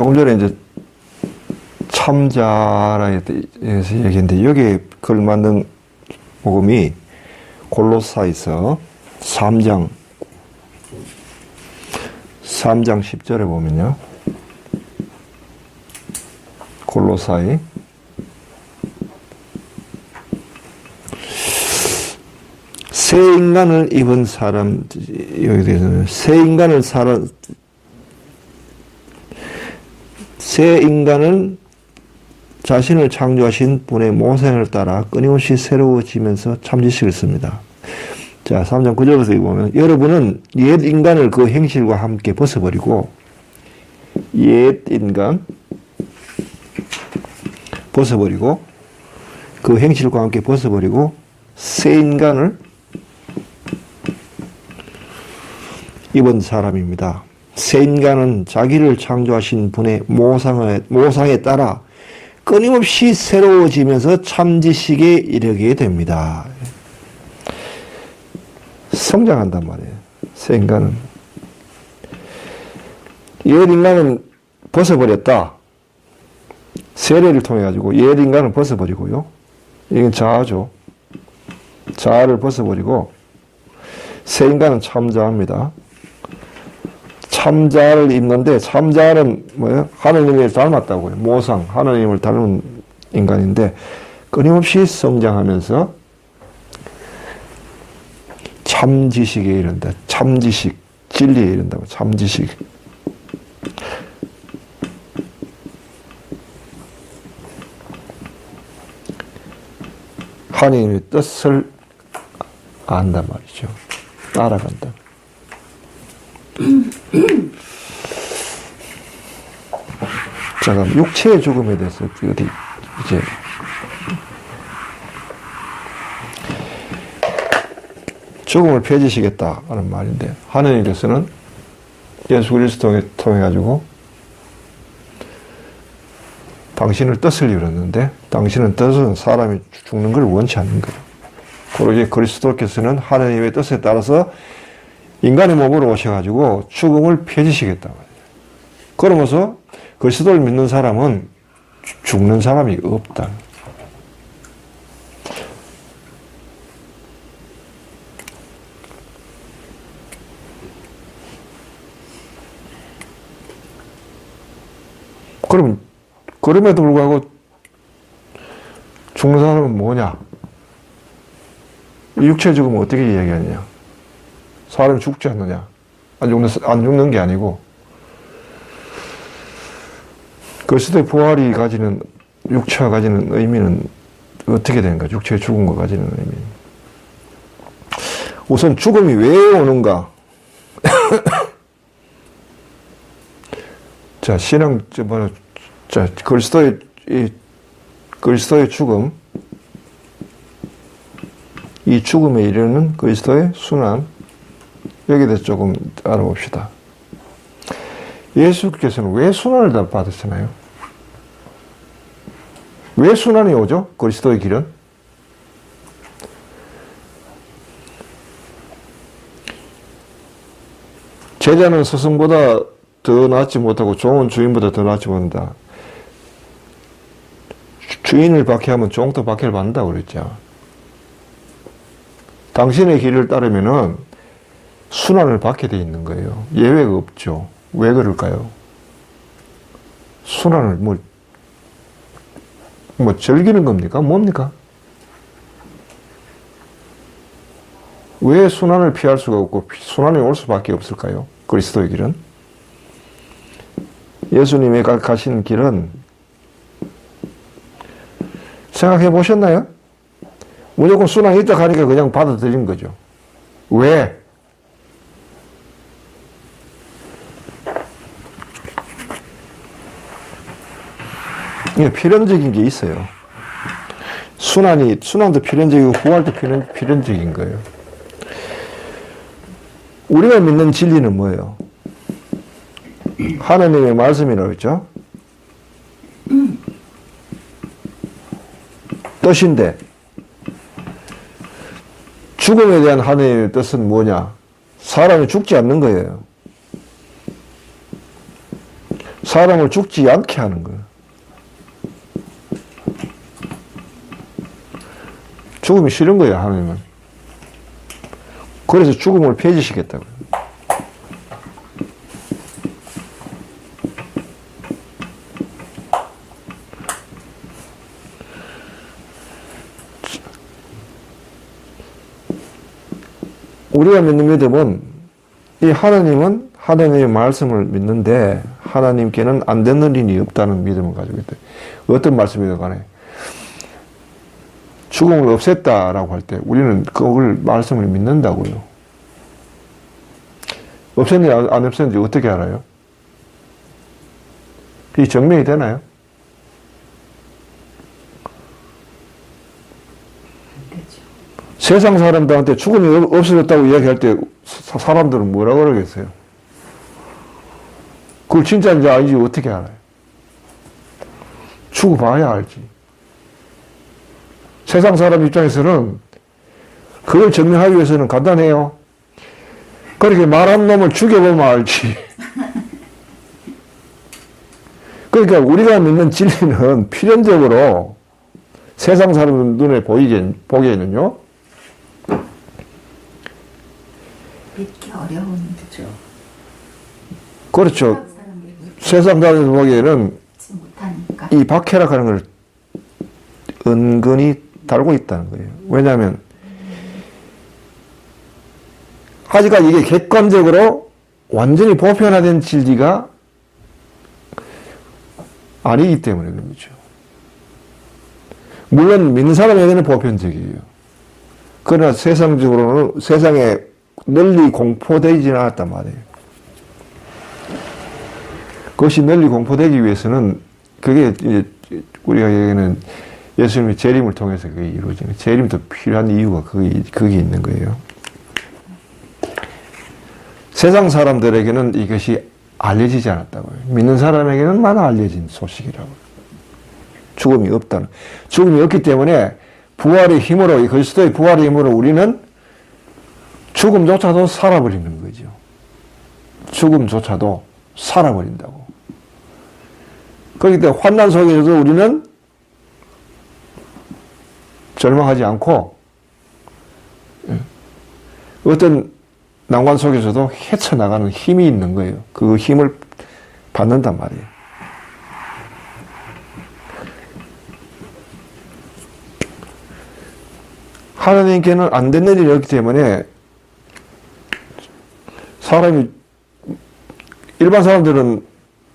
조금 전에 이제 참자라에 대해서 얘기했는데 여기에 걸맞는 복음이 골로새서 3장 10절에 보면요. 골로새 새 인간을 입은 사람, 여기 대해서는 새 인간은 자신을 창조하신 분의 모생을 따라 끊임없이 새로워지면서 참지식을 씁니다. 자, 3장 9절에서 보면 여러분은 옛 인간을 그 행실과 함께 벗어버리고 옛 인간 벗어버리고 그 행실과 함께 벗어버리고 새 인간을 입은 사람입니다. 새 인간은 자기를 창조하신 분의 모상에 따라 끊임없이 새로워지면서 참지식에 이르게 됩니다. 성장한단 말이에요. 새 인간은. 옛 인간은 벗어버렸다. 세례를 통해 가지고 옛 인간을 벗어버리고요. 이건 자아죠. 자아를 벗어버리고 새 인간은 참자입니다. 참자를 입는데 참자는 뭐예요? 하느님을 닮았다고요. 모상, 하느님을 닮은 인간인데 끊임없이 성장하면서 참지식에 이른다. 참지식, 진리에 이른다고. 참지식. 하느님의 뜻을 안단 말이죠. 알아간다. 자, 그럼 육체의 죽음에 대해서 어디 이제 죽음을 폐지시겠다 하는 말인데 하느님께서는 예수 그리스도를 통해 가지고 당신을 뜻을 이뤘는데 당신은 뜻은 사람이 죽는 걸 원치 않는 거예요. 그리고 이제 그리스도께서는 하느님의 뜻에 따라서 인간의 몸으로 오셔가지고 죽음을 폐지시겠다 말이에요. 그러면서 그리스도를 믿는 사람은 죽는 사람이 없다. 그럼에도 불구하고 죽는 사람은 뭐냐? 육체 죽음은 어떻게 이야기하느냐? 사람이 죽지 않느냐? 안 죽는 게 아니고 그리스도의 부활이 가지는 육체가 가지는 의미는 어떻게 되는가? 육체의 죽음과 가지는 의미. 우선 죽음이 왜 오는가? 자, 신앙 자, 그리스도의 죽음, 이 죽음에 이르는 그리스도의 순환, 여기에 대해서 조금 알아봅시다. 예수께서는 왜 순환을 받으시나요? 왜 순환이 오죠? 그리스도의 길은? 제자는 스승보다 더 낫지 못하고 종은 주인보다 더 낫지 못한다. 주인을 박해하면 종도 박해를 받는다고 그랬죠. 당신의 길을 따르면은 순환을 받게 돼 있는 거예요. 예외가 없죠. 왜 그럴까요? 순환을 뭐 즐기는 겁니까? 뭡니까? 왜 순환을 피할 수가 없고 순환이 올 수밖에 없을까요? 그리스도의 길은? 예수님이 가신 길은 생각해 보셨나요? 무조건 순환이 있다 하니까 그냥 받아들인 거죠. 왜? 이게 필연적인 게 있어요. 순환도 필연적이고 부활도 필연적인 거예요. 우리가 믿는 진리는 뭐예요? 하나님의 말씀이라고 했죠? 뜻인데 죽음에 대한 하나님의 뜻은 뭐냐? 사람이 죽지 않는 거예요. 사람을 죽지 않게 하는 거예요. 죽음이 싫은 거예요, 하나님은. 그래서 죽음을 폐지시켰다고요. 우리가 믿는 믿음은 이 하나님은 하나님의 말씀을 믿는데 하나님께는 안 되는 일이 없다는 믿음을 가지고 있다. 어떤 말씀이든 간에 죽음을 없앴다라고 할 때 우리는 그걸 말씀을 믿는다고요. 없앴는지 안 없앴는지 어떻게 알아요? 그게 증명이 되나요? 세상 사람들한테 죽음이 없어졌다고 이야기할 때 사람들은 뭐라 그러겠어요? 그걸 진짜인지 아닌지 어떻게 알아요? 죽어봐야 알지. 세상 사람 입장에서는 그걸 증명하기 위해서는 간단해요. 그렇게 말한 놈을 죽여보면 알지. 그러니까 우리가 믿는 진리는 필연적으로 세상 사람 눈에 보기에는요. 믿기 어려운 거죠. 그렇죠. 세상 사람들 보기에는 이 박해라고 하는 걸 은근히 달고 있다는 거예요. 왜냐하면 아직까지 이게 객관적으로 완전히 보편화된 진리가 아니기 때문에 그런 거죠. 물론 믿는 사람에게는 보편적이에요. 그러나 세상적으로는 세상에 널리 공포되지는 않았단 말이에요. 그것이 널리 공포되기 위해서는 그게 이제 우리가 얘기하는 예수님의 재림을 통해서 그게 이루어지는 재림이 더 필요한 이유가 그게 있는 거예요. 세상 사람들에게는 이것이 알려지지 않았다고요. 믿는 사람에게는 많이 알려진 소식이라고. 죽음이 없다는. 죽음이 없기 때문에 부활의 힘으로, 그리스도의 부활의 힘으로 우리는 죽음조차도 살아버리는 거죠. 죽음조차도 살아버린다고. 그렇기 때문에 환난 속에서도 우리는 절망하지 않고 어떤 난관 속에서도 헤쳐나가는 힘이 있는 거예요. 그 힘을 받는단 말이에요. 하나님께는 안 되는 일이 없기 때문에 일반 사람들은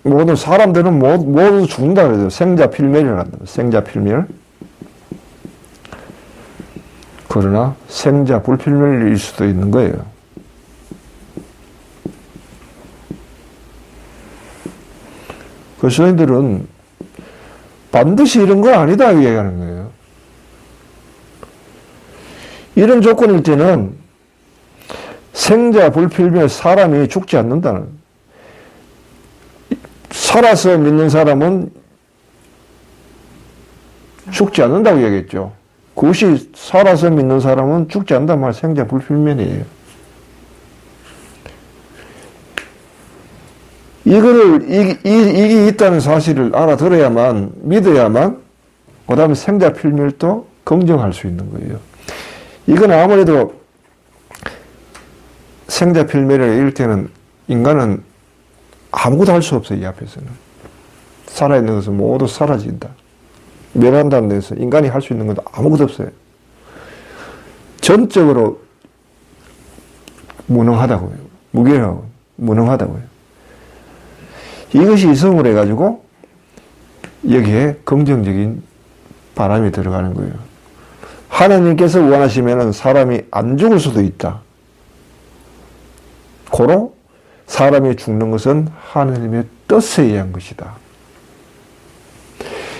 모든 사람들은 모두 죽는다 그래요. 생자필멸이라고 한다. 생자필멸. 그러나 생자불필멸일 수도 있는 거예요. 그리스도인들은 반드시 이런 건 아니다 이야기하는 거예요. 이런 조건일 때는 생자불필멸 사람이 죽지 않는다는, 살아서 믿는 사람은 죽지 않는다고 얘기했죠. 그것이 살아서 믿는 사람은 죽지 않는단 말, 생자불필멸이에요. 이게 있다는 사실을 알아들어야만, 믿어야만, 그 다음에 생자필멸도 긍정할 수 있는 거예요. 이건 아무래도 생자필멸을 이럴 때는 인간은 아무것도 할 수 없어요, 이 앞에서는. 살아있는 것은 모두 사라진다. 멸한다는 데서 인간이 할 수 있는 건 아무것도 없어요. 전적으로 무능하다고요. 무결하고 무능하다고요. 이것이 이성으로 해가지고 여기에 긍정적인 바람이 들어가는 거예요. 하나님께서 원하시면 사람이 안 죽을 수도 있다. 고로 사람이 죽는 것은 하나님의 뜻에 의한 것이다.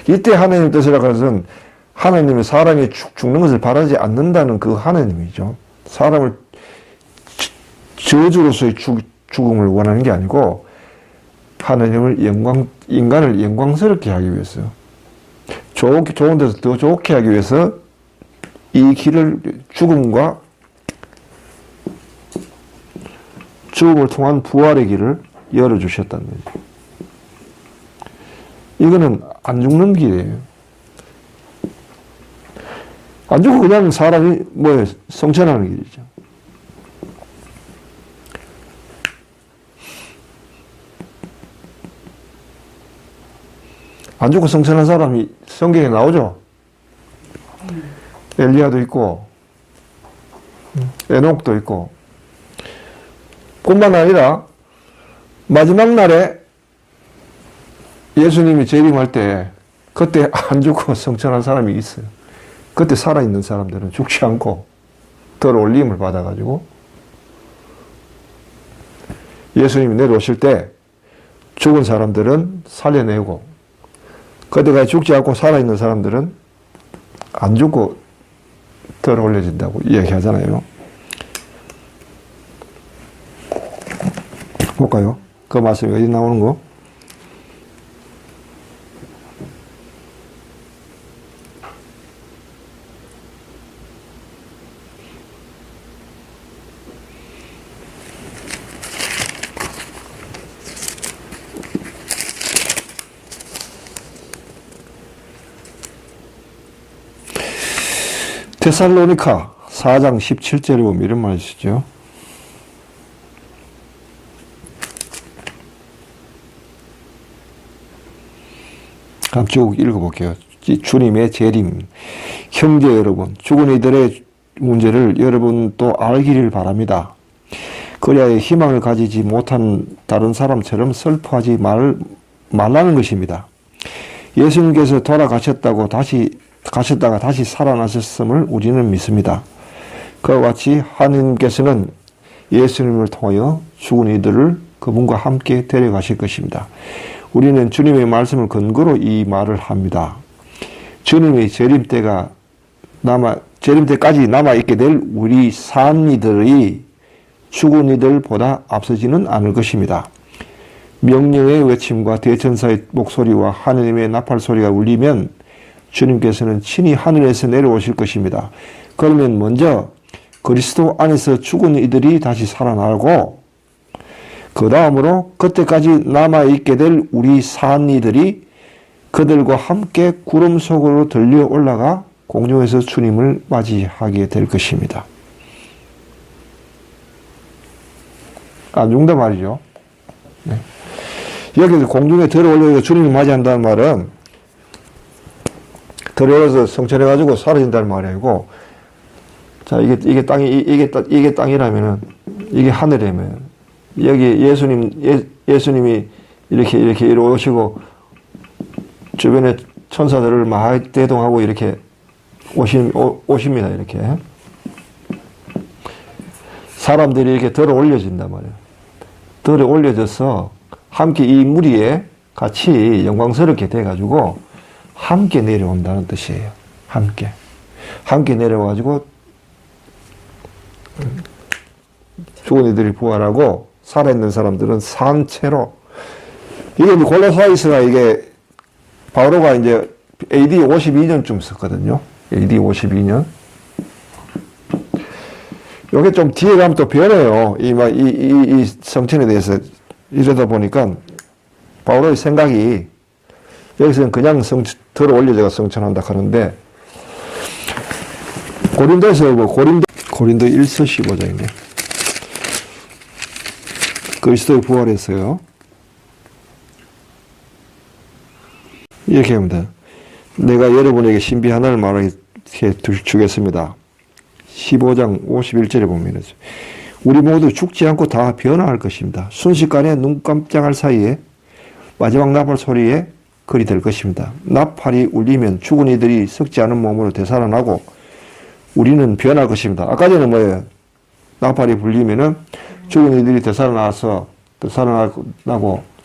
이때 하나님의 뜻이라고 하는 것은 하나님이 사람이 죽는 것을 바라지 않는다는 그 하나님이죠. 사람을 저주로서의 죽음을 원하는 게 아니고 하나님을 인간을 영광스럽게 하기 위해서, 좋은 데서 더 좋게 하기 위해서 이 길을 죽음을 통한 부활의 길을 열어주셨다는 거죠. 이거는 안 죽는 길이에요. 안 죽고 그냥 사람이 뭐예요? 성천하는 길이죠. 안 죽고 성천한 사람이 성경에 나오죠. 엘리야도 있고 에녹도 있고, 뿐만 아니라 마지막 날에 예수님이 재림할 때 그때 안 죽고 성천한 사람이 있어요. 그때 살아있는 사람들은 죽지 않고 덜 올림을 받아가지고 예수님이 내려오실 때 죽은 사람들은 살려내고, 그때까지 죽지 않고 살아있는 사람들은 안 죽고 덜 올려진다고 이야기하잖아요. 볼까요? 그 말씀이 어디 나오는 거? 데살로니가 4장 17절에 보면 이런 말이시죠. 한번 쭉 읽어볼게요. 주님의 재림. 형제 여러분, 죽은 이들의 문제를 여러분도 알기를 바랍니다. 그리하여 희망을 가지지 못한 다른 사람처럼 슬퍼하지 말라는 것입니다. 예수님께서 돌아가셨다가 다시 살아나셨음을 우리는 믿습니다. 그와 같이 하느님께서는 예수님을 통하여 죽은 이들을 그분과 함께 데려가실 것입니다. 우리는 주님의 말씀을 근거로 이 말을 합니다. 주님의 재림때까지 남아있게 될 우리 산 이들이 죽은 이들보다 앞서지는 않을 것입니다. 명령의 외침과 대천사의 목소리와 하느님의 나팔 소리가 울리면 주님께서는 친히 하늘에서 내려오실 것입니다. 그러면 먼저 그리스도 안에서 죽은 이들이 다시 살아나고, 그 다음으로 그때까지 남아있게 될 우리 산 이들이 그들과 함께 구름 속으로 들려 올라가 공중에서 주님을 맞이하게 될 것입니다. 안 죽는다 말이죠. 네. 여기서 공중에 들어올려서 주님을 맞이한다는 말은 들어올려서 성천해가지고 사라진다는 말이 아니고, 자, 이게 땅이라면은, 이게 하늘이라면, 여기 예수님이 이렇게 오시고, 주변에 천사들을 막 대동하고 이렇게 오십니다, 이렇게. 사람들이 이렇게 들어 올려진단 말이에요. 들어 올려져서 함께 이 무리에 같이 영광스럽게 돼가지고 함께 내려온다는 뜻이에요. 함께 내려와가지고 죽은 이들이 부활하고 살아있는 사람들은 산채로, 이게 골로사이스가 이게 바오로가 이제 AD 52년쯤 썼거든요. AD 52년. 요게 좀 뒤에 가면 또 변해요. 이 성천에 대해서. 이러다 보니까 바오로의 생각이, 여기서는 그냥 들어 올려져가 성천한다 하는데, 고린도에서 고린도 1서 15장인데, 그리스도의 부활했어요. 이렇게 합니다. 내가 여러분에게 신비 하나를 말하게 주겠습니다. 15장 51절에 보면 우리 모두 죽지 않고 다 변화할 것입니다. 순식간에 눈 깜짝할 사이에 마지막 나팔 소리에 그리 될 것입니다. 나팔이 울리면 죽은 이들이 썩지 않은 몸으로 되살아나고 우리는 변할 것입니다. 아까 전에 뭐예요? 나팔이 불리면은 죽은 이들이 되살아나고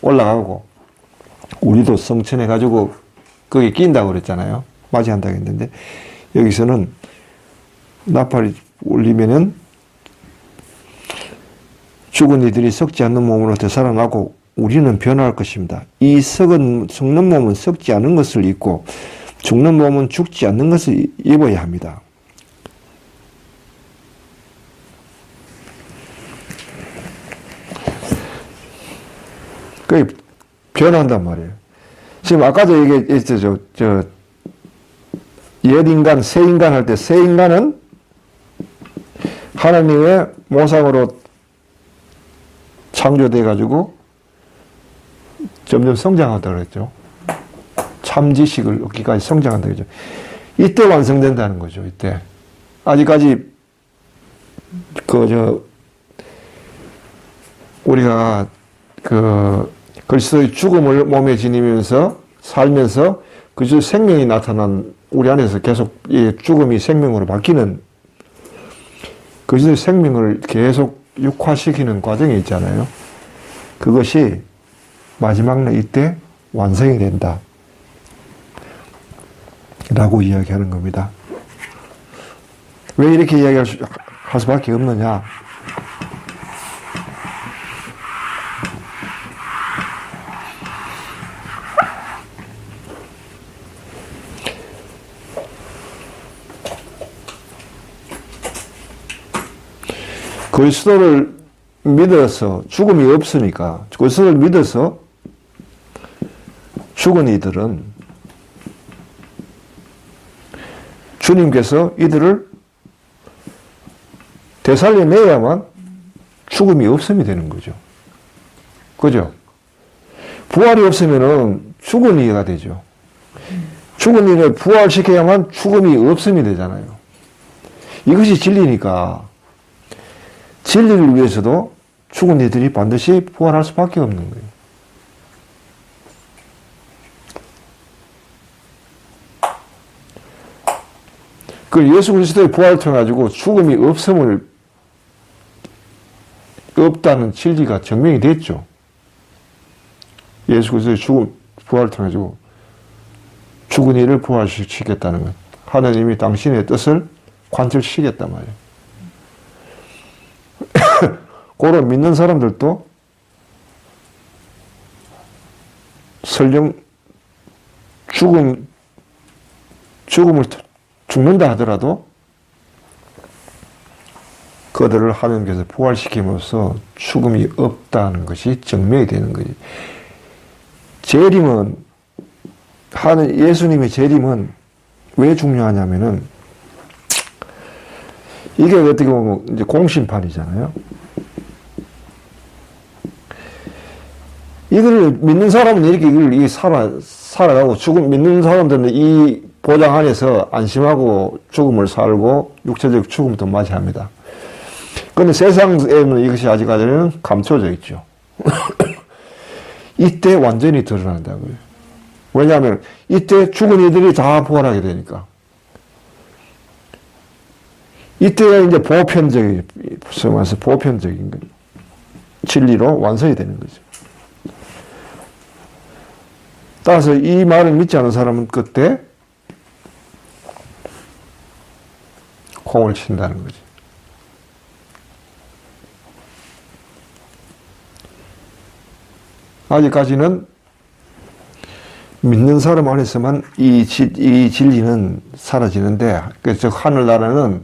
올라가고 우리도 성천해가지고 거기 낀다고 그랬잖아요. 맞이한다고 했는데, 여기서는 나팔이 울리면은 죽은 이들이 썩지 않는 몸으로 되살아나고 우리는 변화할 것입니다. 이 썩는 몸은 썩지 않은 것을 입고 죽는 몸은 죽지 않는 것을 입어야 합니다. 그게 변한단 말이에요. 지금 아까도 얘기했죠. 옛 인간, 새 인간 할 때, 새 인간은 하나님의 모상으로 창조돼가지고 점점 성장하다고 그랬죠. 참 지식을 얻기까지 성장한다고 그랬죠. 이때 완성된다는 거죠, 이때. 아직까지, 우리가, 그리스도의 죽음을 몸에 지니면서 살면서 그저 생명이 나타난 우리 안에서 계속 이 죽음이 생명으로 바뀌는 그리스도의 생명을 계속 육화시키는 과정이 있잖아요. 그것이 마지막 이때 완성이 된다. 라고 이야기하는 겁니다. 왜 이렇게 이야기할 수밖에 없느냐? 그리스도를 믿어서 죽음이 없으니까 그리스도를 믿어서 죽은 이들은 주님께서 이들을 되살려내야만 죽음이 없음이 되는 거죠. 그죠? 부활이 없으면은 죽은 이가 되죠. 죽은 이를 부활시켜야만 죽음이 없음이 되잖아요. 이것이 진리니까 진리를 위해서도 죽은 이들이 반드시 부활할 수밖에 없는 거예요. 그 예수 그리스도의 부활을 통해 가지고 죽음이 없다는 진리가 증명이 됐죠. 예수 그리스도의 부활을 통해 가지고 죽은 이를 부활시키겠다는 것. 하나님이 당신의 뜻을 관철시키겠단 말이에요. 그런 믿는 사람들도 설령 죽음을 죽는다 하더라도 그들을 하나님께서 부활시킴으로써 죽음이 없다는 것이 증명이 되는 거지. 재림은 예수님의 재림은 왜 중요하냐면은 이게 어떻게 보면 이제 공심판이잖아요. 이걸 믿는 사람은 이렇게 살아가고 믿는 사람들은 이 보장 안에서 안심하고 죽음을 살고 육체적 죽음도 맞이합니다. 그런데 세상에는 이것이 아직까지는 감춰져 있죠. 이때 완전히 드러난다고요. 왜냐하면 이때 죽은 이들이 다 부활하게 되니까. 이때가 이제 보편적인 거죠. 진리로 완성이 되는 거죠. 따라서 이 말을 믿지 않은 사람은 그때 콩을 친다는 거지. 아직까지는 믿는 사람 안에서만 이 진리는 사라지는데, 그래서 하늘나라는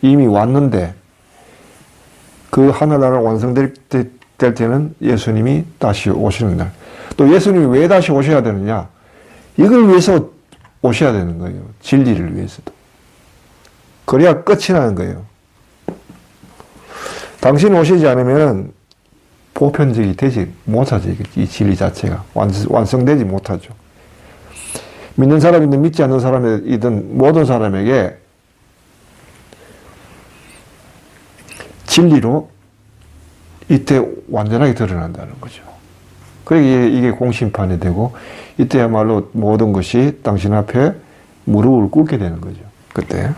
이미 왔는데, 그 하늘나라 완성될 때는 예수님이 다시 오시는 날. 또 예수님이 왜 다시 오셔야 되느냐? 이걸 위해서 오셔야 되는 거예요. 진리를 위해서도. 그래야 끝이 나는 거예요. 당신이 오시지 않으면 보편적이 되지 못하죠. 이 진리 자체가. 완성되지 못하죠. 믿는 사람이든 믿지 않는 사람이든 모든 사람에게 진리로 이때 완전하게 드러난다는 거죠. 그러기에 이게 공심판이 되고 이때야말로 모든 것이 당신 앞에 무릎을 꿇게 되는 거죠. 그때.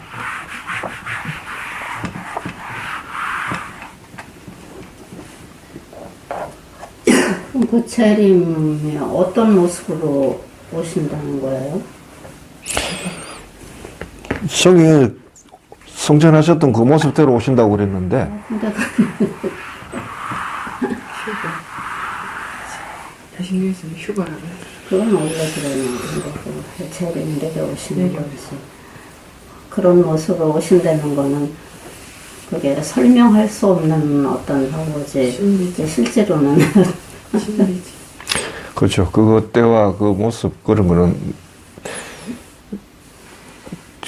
그 재림에 어떤 모습으로 오신다는 거예요? 성경에 성전하셨던 그 모습대로 오신다고 그랬는데 신경에서 휴가라고 그건 원래 그러는데 재림에 오시는 거지. 그런 모습으로 오신다는 거는 그게 설명할 수 없는 어떤 거지. 실제로는 그렇죠. 그때와 그 모습, 그런 거는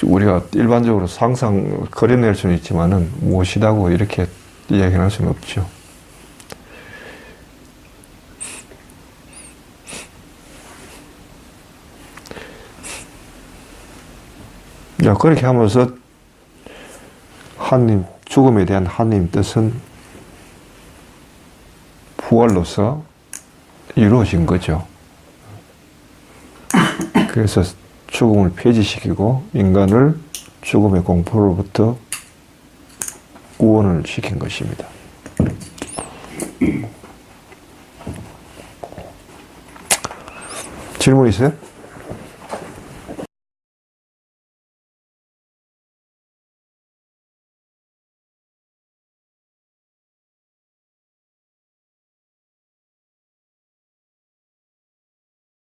우리가 일반적으로 상상, 그려낼 수는 있지만은 무엇이라고 이렇게 이야기할 수는 없죠. 자, 그렇게 하면서 하나님, 죽음에 대한 하나님 뜻은 부활로서 이루어진 거죠. 그래서 죽음을 폐지시키고 인간을 죽음의 공포로부터 구원을 시킨 것입니다. 질문 있어요?